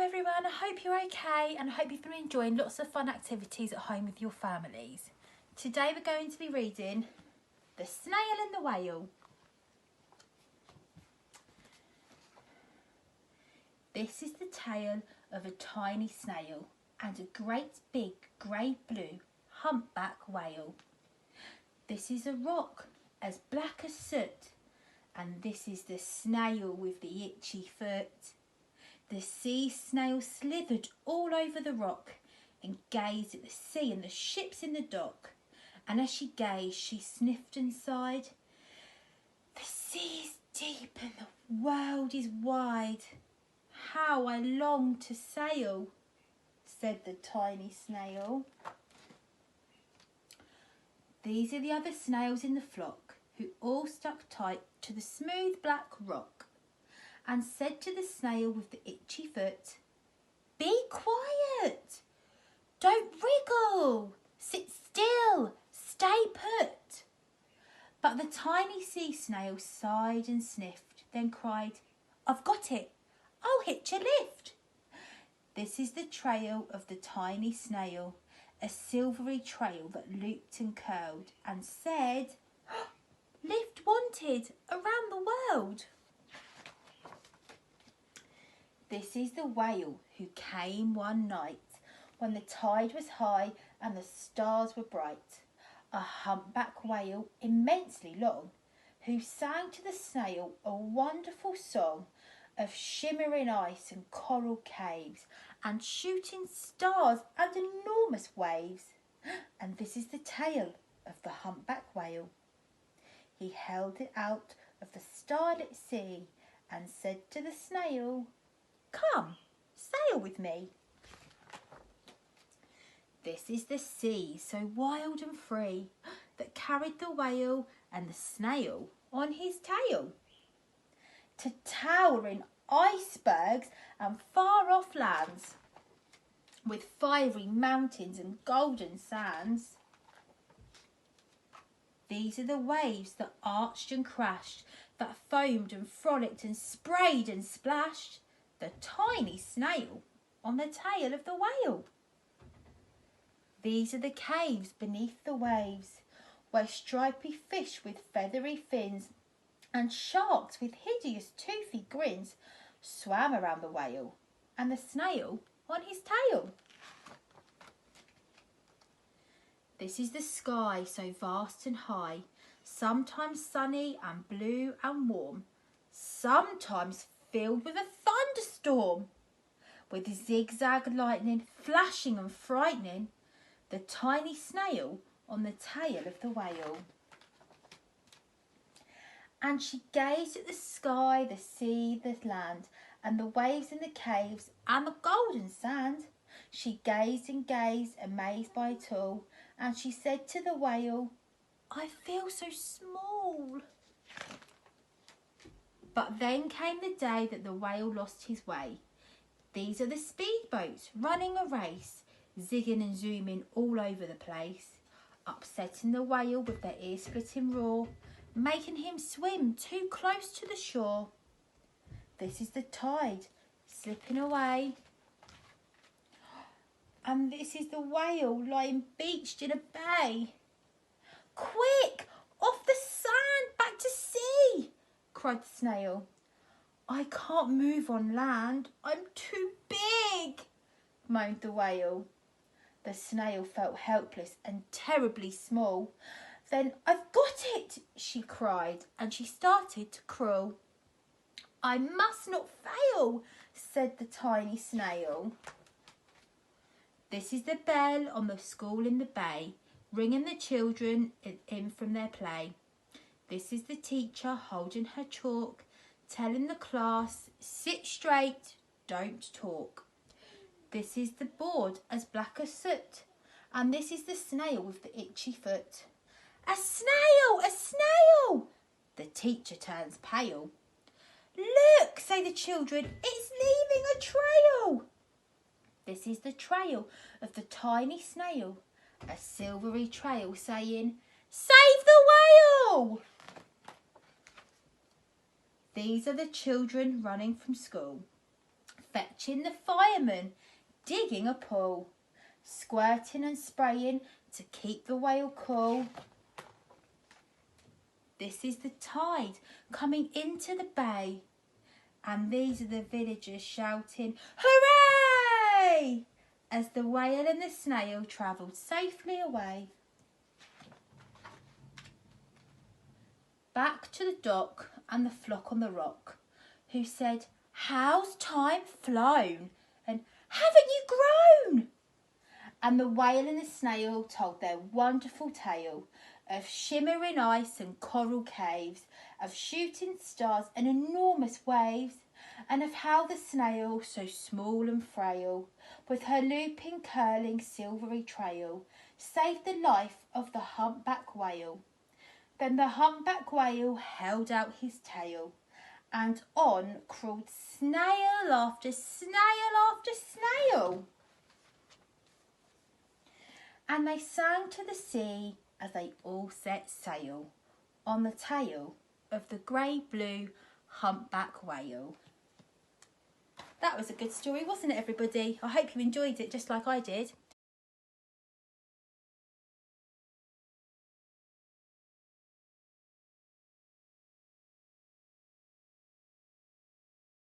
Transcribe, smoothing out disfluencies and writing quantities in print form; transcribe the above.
everyone, I hope you're okay and I hope you've been enjoying lots of fun activities at home with your families. Today we're going to be reading The Snail and the Whale. This is the tale of a tiny snail and a great big grey blue humpback whale. This is a rock as black as soot, and this is the snail with the itchy foot. The sea snail slithered all over the rock and gazed at the sea and the ships in the dock. And as she gazed, she sniffed and sighed. The sea is deep and the world is wide. How I long to sail, said the tiny snail. These are the other snails in the flock, who all stuck tight to the smooth black rock, and said to the snail with the itchy foot, "Be quiet! Don't wriggle! Sit still! Stay put!" But the tiny sea snail sighed and sniffed, then cried, "I've got it! I'll hitch a lift!" This is the trail of the tiny snail, a silvery trail that looped and curled, and said, "Lift wanted around the world." This is the whale who came one night when the tide was high and the stars were bright. A humpback whale immensely long, who sang to the snail a wonderful song of shimmering ice and coral caves and shooting stars and enormous waves. And this is the tale of the humpback whale. He held it out of the starlit sea and said to the snail, "Come, sail with me." This is the sea, so wild and free, that carried the whale and the snail on his tail to towering icebergs and far-off lands, with fiery mountains and golden sands. These are the waves that arched and crashed, that foamed and frolicked and sprayed and splashed the tiny snail on the tail of the whale. These are the caves beneath the waves, where stripy fish with feathery fins and sharks with hideous toothy grins swam around the whale and the snail on his tail. This is the sky so vast and high, sometimes sunny and blue and warm, sometimes filled with a thunderstorm, with zigzag lightning flashing and frightening the tiny snail on the tail of the whale. And she gazed at the sky, the sea, the land, and the waves and the caves and the golden sand. She gazed and gazed, amazed by it all, and she said to the whale, "I feel so small." But then came the day that the whale lost his way. These are the speedboats running a race, zigging and zooming all over the place, upsetting the whale with their ear-splitting roar, making him swim too close to the shore. This is the tide slipping away, and this is the whale lying beached in a bay. "Quick, off the sand, back to sea!" cried the snail. "I can't move on land, I'm too big," moaned the whale. The snail felt helpless and terribly small. Then, "I've got it," she cried, and she started to crawl. "I must not fail," said the tiny snail. This is the bell on the school in the bay, ringing the children in from their play. This is the teacher holding her chalk, telling the class, "Sit straight, don't talk." This is the board as black as soot, and this is the snail with the itchy foot. "A snail! A snail!" The teacher turns pale. "Look," say the children, "it's leaving a trail." This is the trail of the tiny snail, a silvery trail saying, "Save the whale!" These are the children running from school, fetching the fireman, digging a pool, squirting and spraying to keep the whale cool. This is the tide coming into the bay, and these are the villagers shouting, "Hooray!" as the whale and the snail travelled safely away. Back to the dock and the flock on the rock, who said, "How's time flown? And haven't you grown?" And the whale and the snail told their wonderful tale of shimmering ice and coral caves, of shooting stars and enormous waves, and of how the snail, so small and frail, with her looping, curling, silvery trail, saved the life of the humpback whale. Then the humpback whale held out his tail, and on crawled snail after snail after snail. And they sang to the sea as they all set sail on the tail of the grey-blue humpback whale. That was a good story, wasn't it, everybody? I hope you enjoyed it just like I did.